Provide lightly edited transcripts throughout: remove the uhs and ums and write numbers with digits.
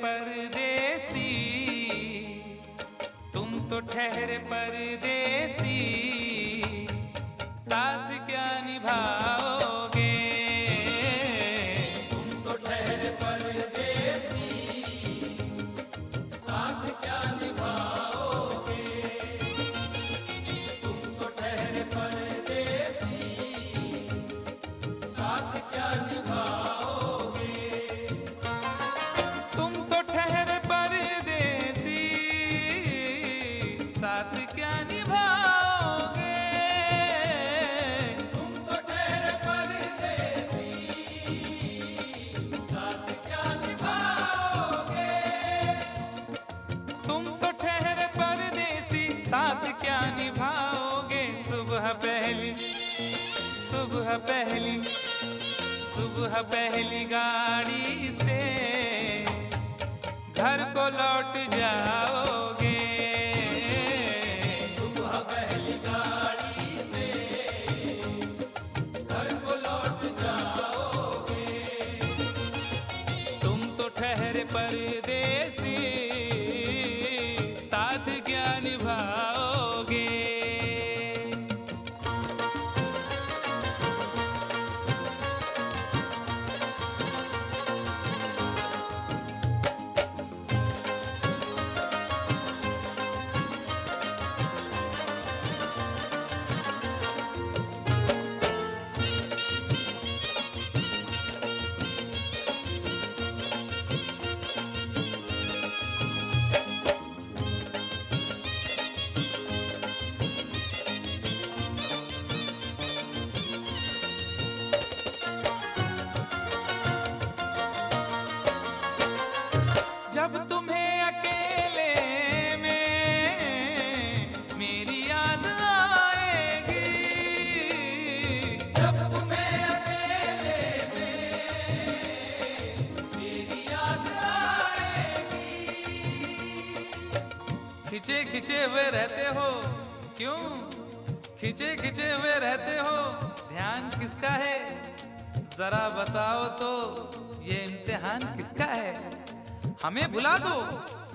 परदेसी, तुम तो ठहरे परदेसी, साथ क्या निभाओगे? तुम तो ठहरे परदेसी, साथ क्या निभाओगे? तुम तो ठहरे परदेसी, साथ क्या निभाओगे? तुम तो ठहरे परदेसी, साथ क्या निभाओगे? तुम तो ठहरे परदेसी, साथ क्या निभाओगे? तुम तो ठहरे परदेसी, साथ क्या निभाओगे? सुबह पहली, सुबह पहली, सुबह पहली गाड़ी से घर को लौट जाओगे। सुबह पहली गाड़ी से घर को लौट जाओगे। तुम तो ठहरे परदेसी, साथ क्या निभाओगे? जब तुम्हें अकेले में मेरी याद आएगी, जब तुम्हें अकेले में मेरी याद आएगी। खिंचे खिंचे हुए रहते हो क्यों? खिंचे खिंचे हुए रहते हो, ध्यान किसका है? जरा बताओ तो, ये इम्तिहान किसका है? हमें भुला दो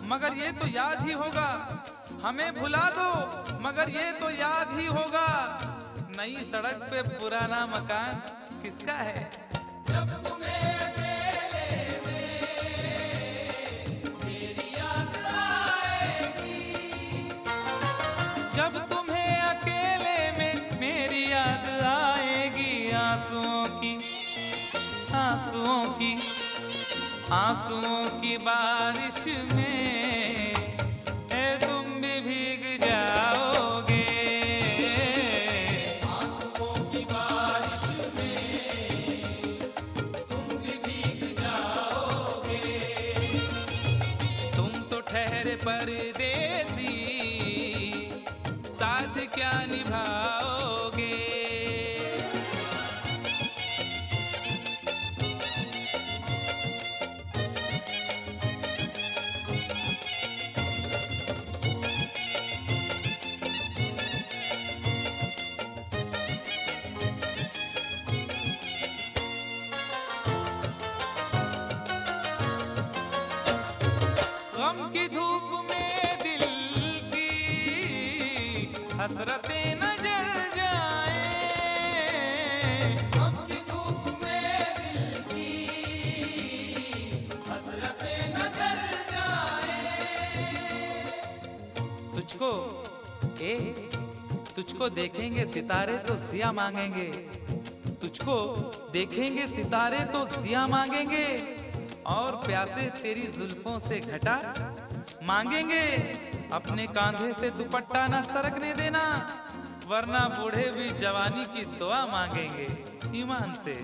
मगर ये तो याद ही होगा, हमें भुला दो मगर ये तो याद ही होगा। नई सड़क पे पुराना मकान किसका है? जब तुम्हें अकेले में मेरी याद आएगी। जब तुम्हें अकेले में मेरी याद आएगी, आंसुओं की, आंसुओं की, आंसुओं की बारिश में तुम भी भीग जाओगे। आंसुओं की बारिश में तुम भी भीग जाओगे। तुम तो ठहरे परदेसी, साथ क्या निभाओगे? गम की धूप में दिल की हसरतें न जल जाएं। गम की धूप में दिल की हसरतें न जल जाएं। तुझको तुझको देखेंगे सितारे तो जिया मांगेंगे, तुझको देखेंगे सितारे तो जिया मांगेंगे, और प्यासे तेरी जुल्फों से घटा मांगेंगे। अपने कांधे से दुपट्टा ना सरकने देना, वरना बूढ़े भी जवानी की दुआ मांगेंगे ईमान से।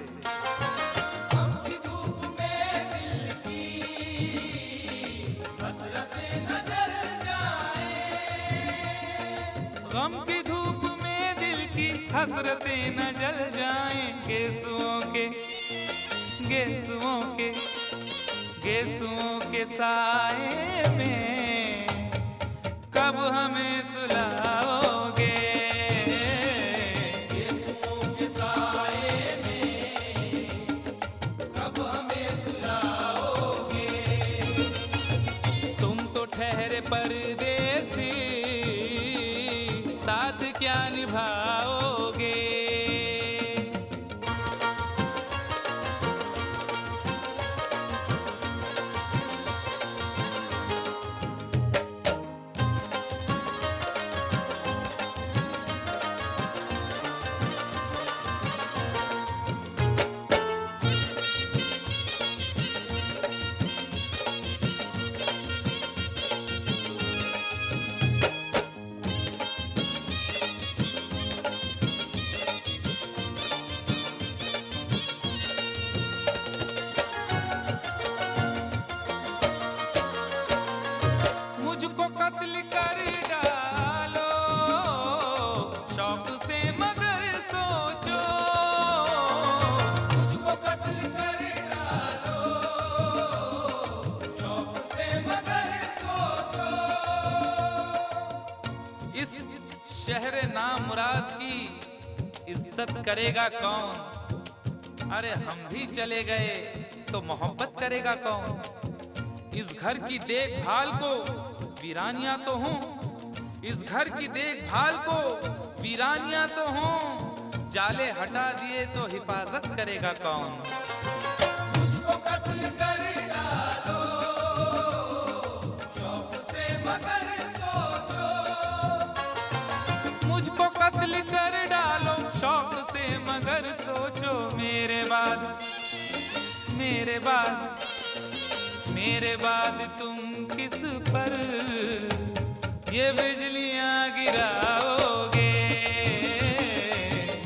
गम की धूप में दिल की हसरतें न जल जाएं। गम की धूप में दिल की हसरतें न जल जाएं। गेसुओं के, गेसुओं के, गेसुओं के साए में कब हमें सुलाओगे? गेसुओं के साए में कब हमें सुलाओगे? क्या निभाओगे? मुझको कत्ल कर डालो शौक से मगर सोचो, मुझको कत्ल कर डालो शौक से मगर सोचो। इस शहर नामुराद की इज्जत करेगा कौन? अरे हम भी चले गए तो मोहब्बत करेगा कौन? इस घर की देखभाल को वीरानियां तो हूँ, इस घर की देखभाल को वीरानियां तो हूँ, जाले हटा दिए तो हिफाजत करेगा कौन? मुझको कत्ल कर डालो शौक से मगर सोचो। मुझको कत्ल कर डालो शौक से मगर सोचो, मेरे बाद मेरे बाद मेरे बाद तुम किस पर ये बिजलियां गिराओगे?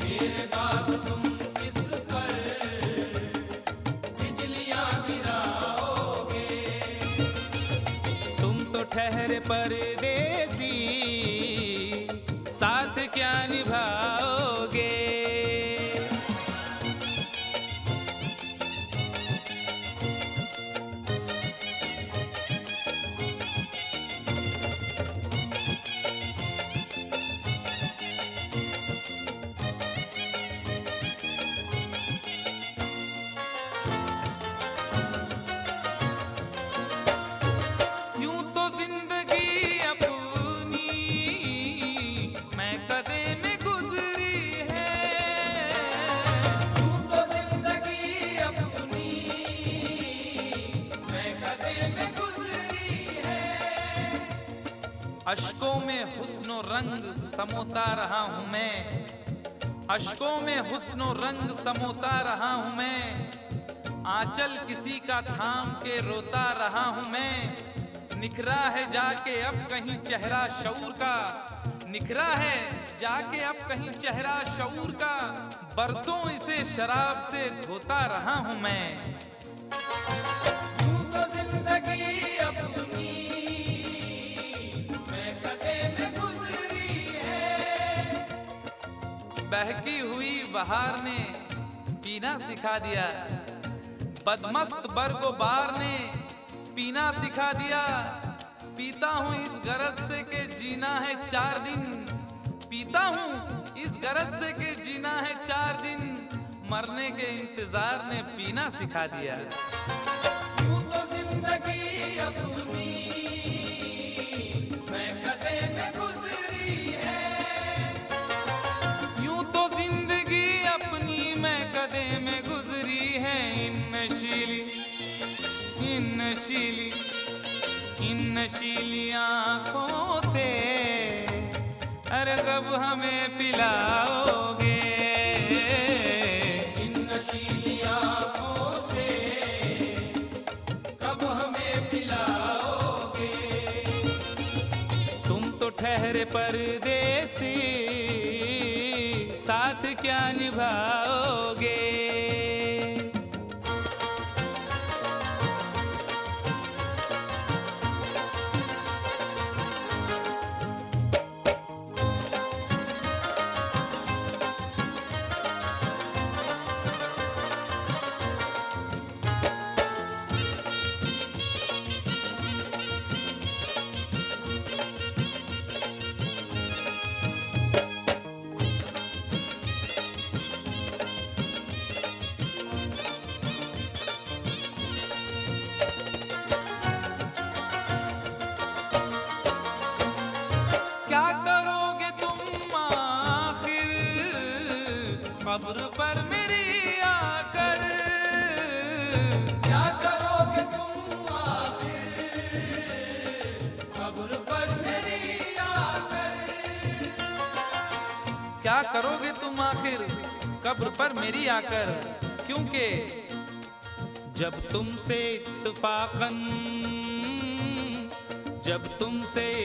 मेरे बाद तुम किस पर बिजलियां गिराओगे? तुम तो ठहरे परदेसी, साथ क्या निभाओगे? यूं तो जिंदगी अपनी मैं कदे में गुजरी है, तू तो जिंदगी अपनी मैं कदे में गुजरी है। अश्कों में हुस्नो रंग समोता रहा हूं मैं, अश्कों में हुस्नो रंग समोता रहा हूं मैं, आंचल किसी का थाम के रोता रहा हूं मैं। निखरा है जाके अब कहीं चेहरा शऊर का, निखरा है जाके अब कहीं चेहरा शऊर का, बरसों इसे शराब से धोता रहा हूं मैं। तू तो जिंदगी अपनी मैं कदे में गुजरी है। बहकी हुई बहार ने पीना सिखा दिया, बदमस्त बरगो बार ने पीना सिखा दिया। पीता हूँ इस गरज से के जीना है 4 दिन, पीता हूँ इस गरज से के जीना है 4 दिन, मरने के इंतजार ने पीना सिखा दिया। तू तो जिंदगी अपनी मैं कदे में गुजरी है। यूं तो जिंदगी अपनी मैं कदे में गुजरी है। इन नशीली आंखों से अरे कब हमें पिलाओगे? इन नशीली आंखों से कब हमें पिलाओगे? तुम तो ठहरे परदेसी, साथ क्या निभाओगे? खबर पर मेरी आकर। क्या करोगे तुम आखिर खबर पर मेरी आकर। क्या करोगे तुम आखिर कब्र पर मेरी आकर, क्योंकि जब तुमसे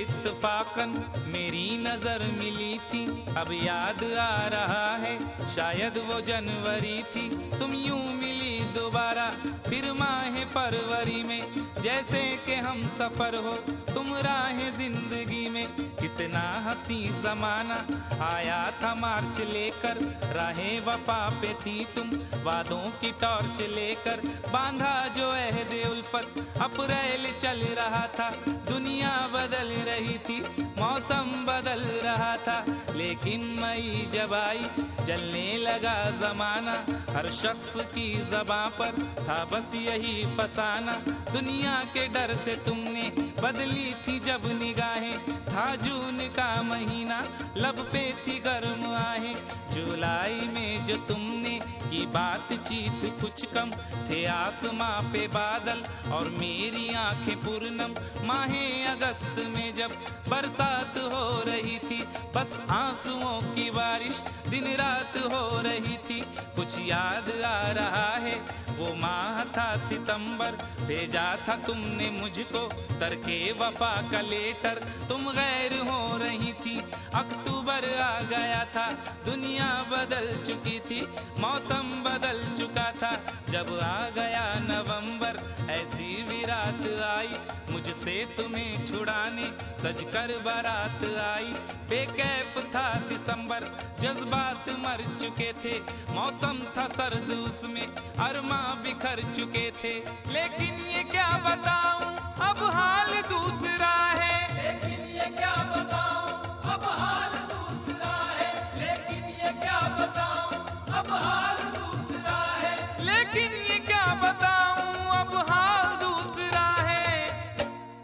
इत्तफाकन मेरी नजर मिली थी, अब याद आ रहा है शायद वो जनवरी थी। तुम यूं मिली दोबारा फिर माह फरवरी में, जैसे कि हम सफर हो तुम राह जिंदगी में। कितना हंसी जमाना आया था मार्च लेकर, राहें वफा पे थी तुम वादों की टॉर्च लेकर। बांधा जो अहदे उल्फत अप्रैल चल रहा था, दुनिया बदल रही थी मौसम बदल रहा था। लेकिन मई जब आई जलने लगा जमाना, हर शख्स की ज़बां पर था बस यही फसाना। दुनिया के डर से तुमने बदली थी जब निगाहें, था जून का महीना लब पे थी गर्म आहें। जुलाई में जो तुमने की बातचीत कुछ कम थे आसमां पे बादल और मेरी आंखें पूर्णम। माहे अगस्त में जब बरसात हो रही थी, बस आंसुओं की बारिश दिन रात हो रही थी। कुछ याद आ रहा है वो माह था सितंबर, भेजा था तुमने मुझको तरके वफा का लेटर। तुम गैर हो रही थी, अक्टूबर आ गया था, दुनिया बदल चुकी थी, मौसम बदल चुका था। जब आ गया नवंबर ऐसी भी रात आई, मुझसे तुम्हें छुड़ाने सजकर बारात आई। बेकैफ था दिसंबर, जज्बात मर चुके थे, मौसम था सर्द उसमें अरमा बिखर चुके थे। लेकिन ये क्या बताऊं अब हाल दूसरा है। लेकिन ये क्या बताऊं अब हाल दूसरा है। लेकिन ये क्या बताऊं अब हाल दूसरा है। लेकिन ये क्या बताऊं अब हाल दूसरा है।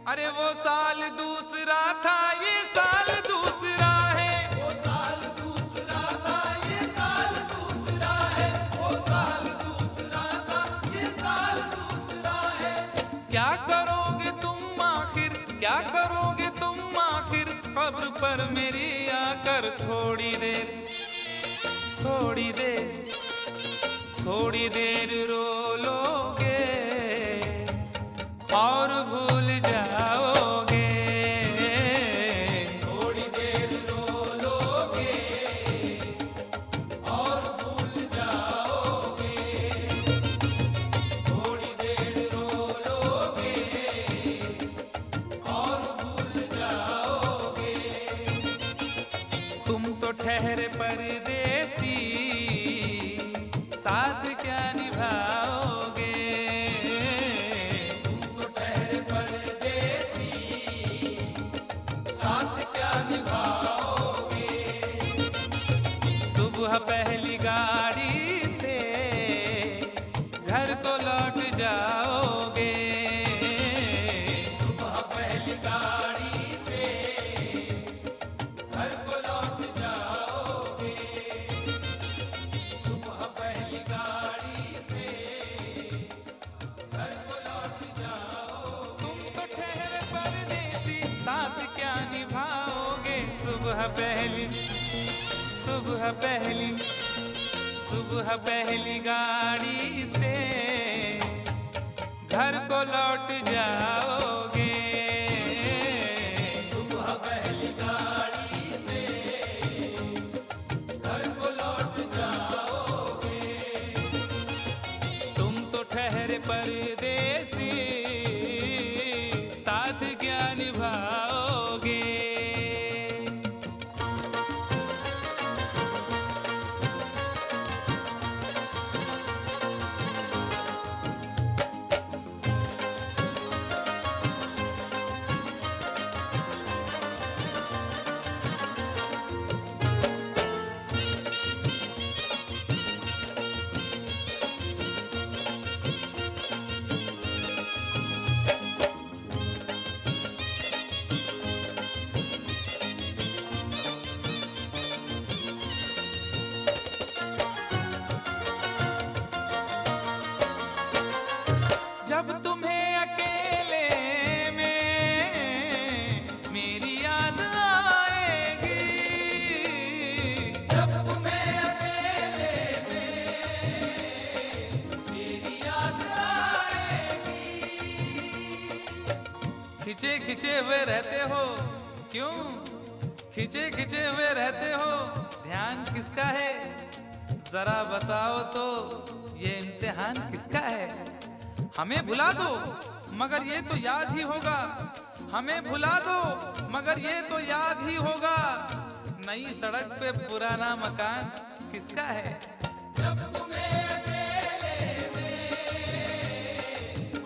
अरे वो साल दूसरा था ये साल दूसरा है। वो साल दूसरा था ये साल दूसरा है। वो साल दूसरा था ये साल दूसरा है। क्या करोगे तुम आखिर, क्या करोगे तुम आखिर खबर पर मेरी आकर। थोड़ी देर थोड़ी देर थोड़ी देर रो लोगे और भूल जाओगे। थोड़ी देर रो लोगे और भूल जाओगे। थोड़ी देर रो लोगे और भूल जाओगे। तुम तो ठहरे परदेसी, साथ क्या निभाओगे। तुम तो ठहरे परदेसी, साथ क्या निभाओगे। सुबह पहली गाड़ी से घर को लौट जाओगे। सुबह पहली गाड़ी से घर को लौट जाओगे। सुबह पहली गाड़ी से घर को लौट जाओगे। तुम तो ठहरे परदेसी, साथ क्या निभाओगे। सुबह पहली गाड़ी से घर को लौट जाओगे। सुबह पहली गाड़ी से घर को लौट जाओगे। तुम तो ठहरे परदेसी, साथ क्या निभाओगे। खिंचे हुए रहते हो क्यों? खिंचे खिंचे हुए रहते हो, ध्यान किसका है? जरा बताओ तो ये इम्तिहान किसका है? हमें भुला दो मगर ये तो याद ही होगा, हमें भुला दो मगर ये तो याद ही होगा, नई सड़क पे पुराना मकान किसका है? जब तुम्हें अकेले में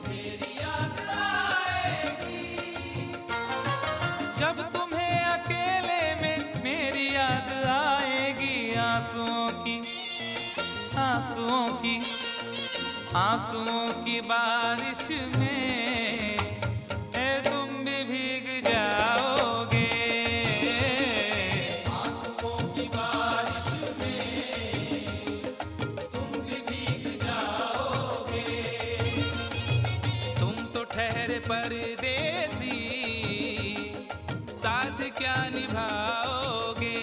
मेरी याद आएगी, जब तुम्हें अकेले में मेरी याद आएगी, आंसुओं की आंसुओं की आंसुओं की बारिश में तुम भी भीग जाओगे, आंसुओं की बारिश में तुम भी भीग जाओगे। तुम तो ठहरे परदेसी, साथ क्या निभाओगे?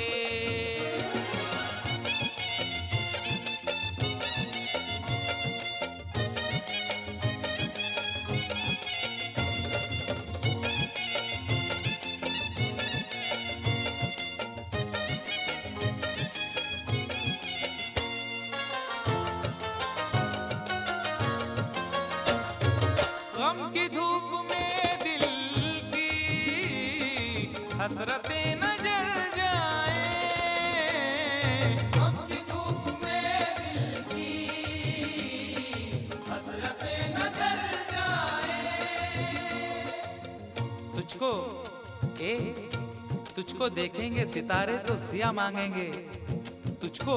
गम की धूप में दिल की हसरतें न जल जाएं, गम की धूप में दिल की हसरतें न जल जाएं। तुझको तुझको देखेंगे सितारे तो जिया मांगेंगे, तुझको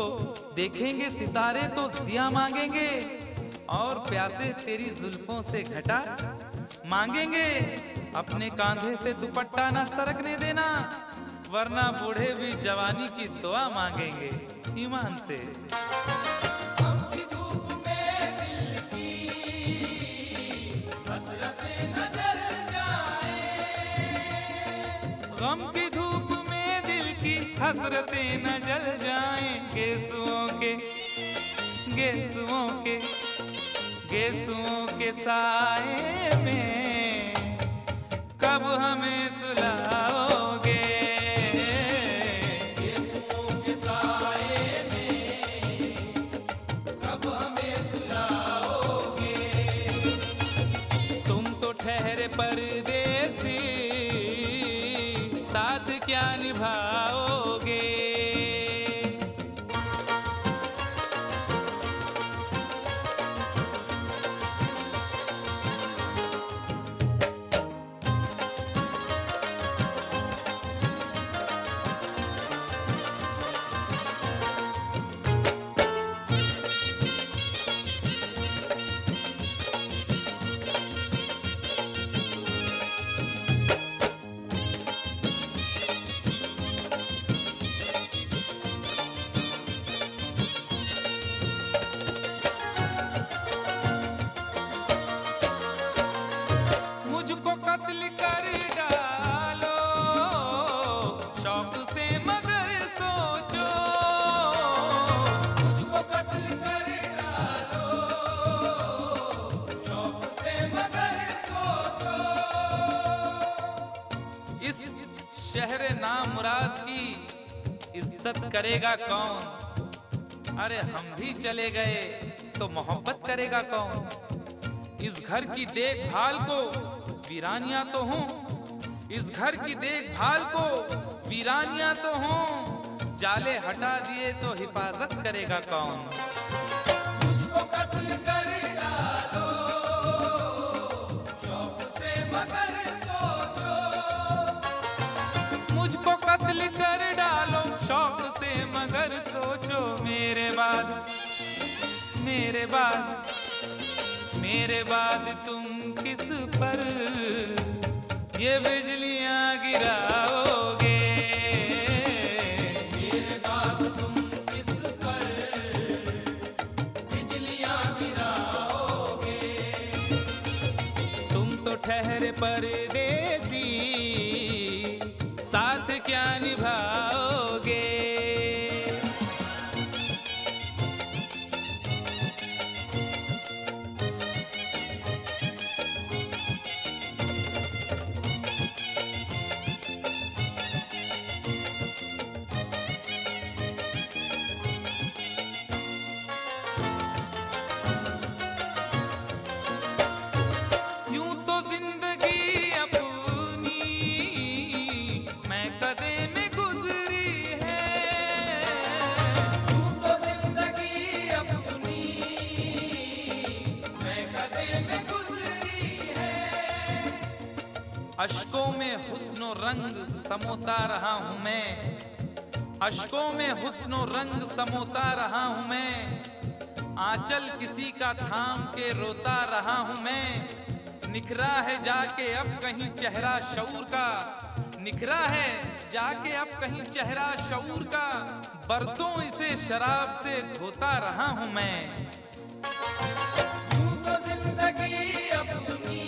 देखेंगे सितारे तो जिया मांगेंगे, और प्यासे तेरी जुल्फों से घटा मांगेंगे। अपने कांधे से दुपट्टा न सरकने देना, वरना बूढ़े भी जवानी की दुआ मांगेंगे ईमान से। गम की धूप में दिल की हसरतें न जल जाएं। गम की धूप में दिल की हसरतें न जल जाएं, गेसुओं के गेसुओं के गेसुओं के साए में कब हमें सुलाओगे? गेसुओं के साए में कब हमें सुलाओगे। तुम तो ठहरे परदेसी, साथ क्या निभाओगे? मुझको कत्ल कर डालो शौक से मगर सोचो, मुझको कत्ल कर डालो शौक से मगर सोचो। इस शहर नामुराद की इज्जत करेगा कौन? अरे हम भी चले गए तो मोहब्बत करेगा कौन? इस घर की देखभाल को वीरानियां तो हूँ, इस घर की देखभाल को वीरानियां तो हूँ, जाले हटा दिए तो हिफाजत करेगा कौन? मुझको कत्ल कर डालो शौक से मगर सोचो। मुझको कत्ल कर डालो शौक से मगर सोचो, मेरे बाद मेरे बाद मेरे बाद तुम किस पर ये बिजलियां गिराओगे? मेरे बाद तुम किस पर बिजलियां गिराओगे। तुम तो ठहरे परदेसी, साथ क्या निभाओगे? अश्कों में हुस्नो रंग समोता रहा हूं मैं, अश्कों में हुस्नो रंग समोता रहा हूं मैं, आंचल किसी का थाम के रोता रहा हूं मैं। निखरा है जाके अब कहीं चेहरा शऊर का, निखरा है जाके अब कहीं चेहरा शऊर का, बरसों इसे शराब से धोता रहा हूं मैं। यूं तो जिंदगी अपनी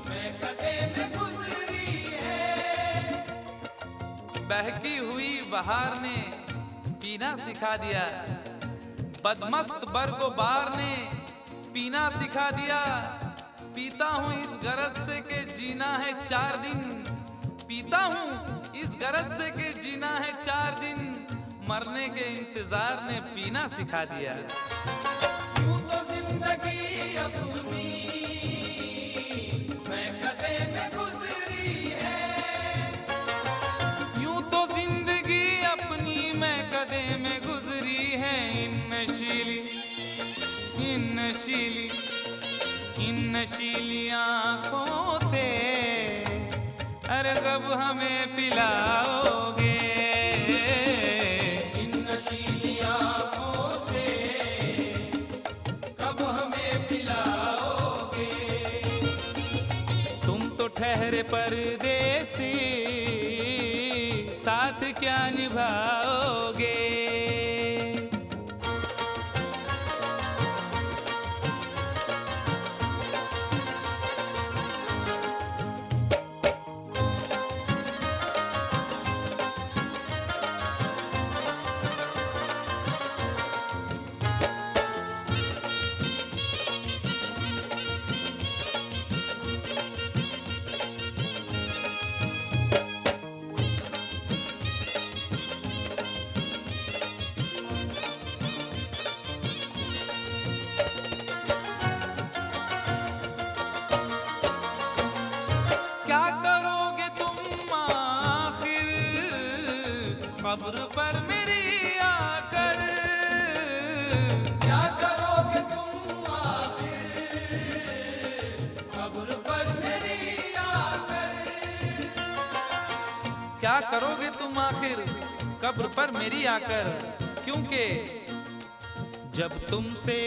मैं कदे में गुजरी है। बहकी हुई बहार ने पीना सिखा दिया, बदमस्त बरगो बार ने पीना सिखा दिया। पीता हूँ इस गरज से के जीना है 4 दिन, पीता हूँ इस गरज से के जीना है 4 दिन, मरने के इंतजार ने पीना सिखा दिया। यूं तो जिंदगी अपनी मैं कदे में गुजरी है। यूं तो जिंदगी अपनी मैं कदे में गुजरी है। इन नशीली आंखों से अरे कब हमें पिलाओगे, इन नशीली आंखों से कब हमें पिलाओगे। तुम तो ठहरे परदेसी साथ क्या निभाओगे। कब्र पर मेरी आकर, क्या करोगे तुम आखिर कब्र पर मेरी आकर। क्या करोगे तुम आखिर कब्र पर मेरी आकर, क्योंकि जब तुमसे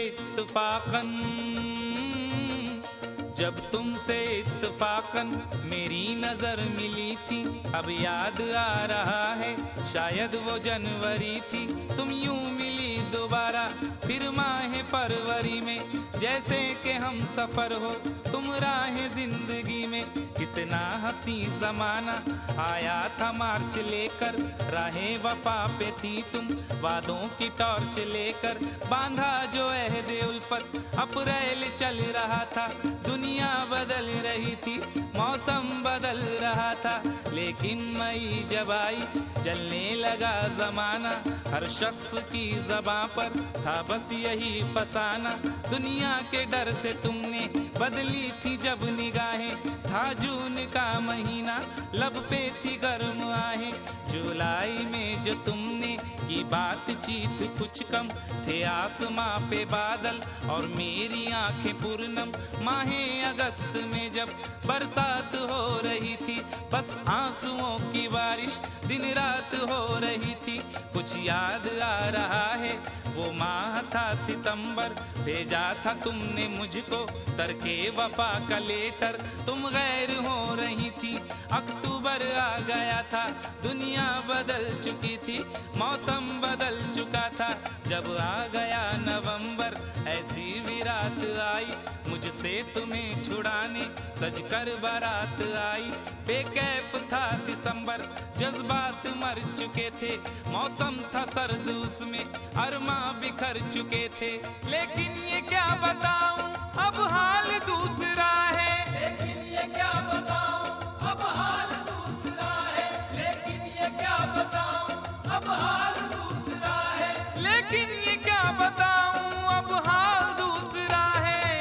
इत्तफाकन मेरी नजर मिली थी, अब याद आ रहा है शायद वो जनवरी थी। तुम यूं मिली दोबारा फिर माह फरवरी में, जैसे कि हम सफर हो तुम राह जिंदगी में। कितना हंसी जमाना आया था मार्च लेकर, राहें वफा पे थी तुम वादों की टॉर्च लेकर। बांधा जो अहदे उल्फत अप्रैल चल रहा था, दुनिया बदल रही थी मौसम बदल रहा था, लेकिन मई जब आई जलने लगा जमाना। हर शख्स की ज़बां पर था बस यही फसाना, दुनिया के डर से तुमने बदली थी जब निगाहें। था जून का महीना लब पे थी गर्म आहें, जुलाई में जो तुमने की बातचीत कुछ कम थे आसमां पे बादल और मेरी आंखें पूर्णम। माहे अगस्त में जब बरसात हो रही थी, बस आंसुओं की बारिश दिन रात हो रही थी। कुछ याद आ रहा है वो माह था सितंबर, भेजा था तुमने मुझको तरके वफा का लेटर। तुम गैर हो रही थी, अक्टूबर आ गया था, दुनिया बदल चुकी थी, मौसम बदल चुका था। जब आ गया नवंबर ऐसी भी रात आई, मुझसे तुम्हें छुड़ाने सजकर बारात आई। बेकैफ था दिसंबर, जज्बात मर चुके थे, मौसम था सर्द उसमें अरमा बिखर चुके थे। लेकिन ये क्या बताऊं अब हाल दूसरा है, लेकिन ये क्या बताऊं अब हाल दूसरा है। लेकिन ये क्या बताऊं अब हाल दूसरा है। लेकिन ये क्या बताऊं अब हाल दूसरा है।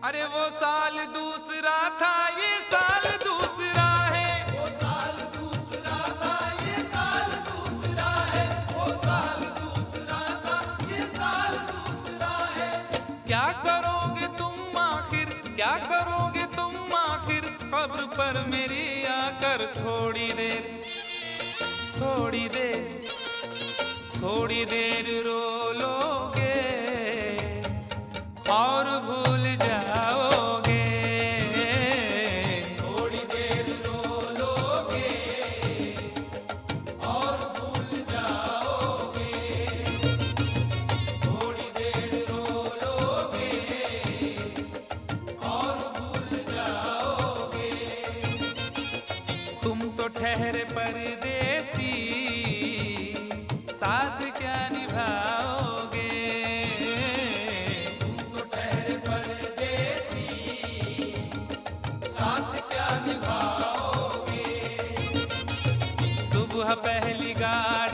अरे वो साल दूसरा था ये साल दूसरा है। वो साल दूसरा था ये साल दूसरा है। वो साल दूसरा था ये साल दूसरा है। क्या करोगे तुम आखिर, क्या करोगे तुम आखिर कब्र पर मेरी आकर थोड़ी देर रो लोगे और भूल जाओगे। थोड़ी देर रो लोगे और भूल जाओगे। थोड़ी देर रो लोगे और भूल जाओगे। तुम तो ठहरे परदेसी, साथ क्या निभाओगे। तुम तो ठहरे परदेसी, साथ क्या निभाओगे। सुबह पहली गाड़ी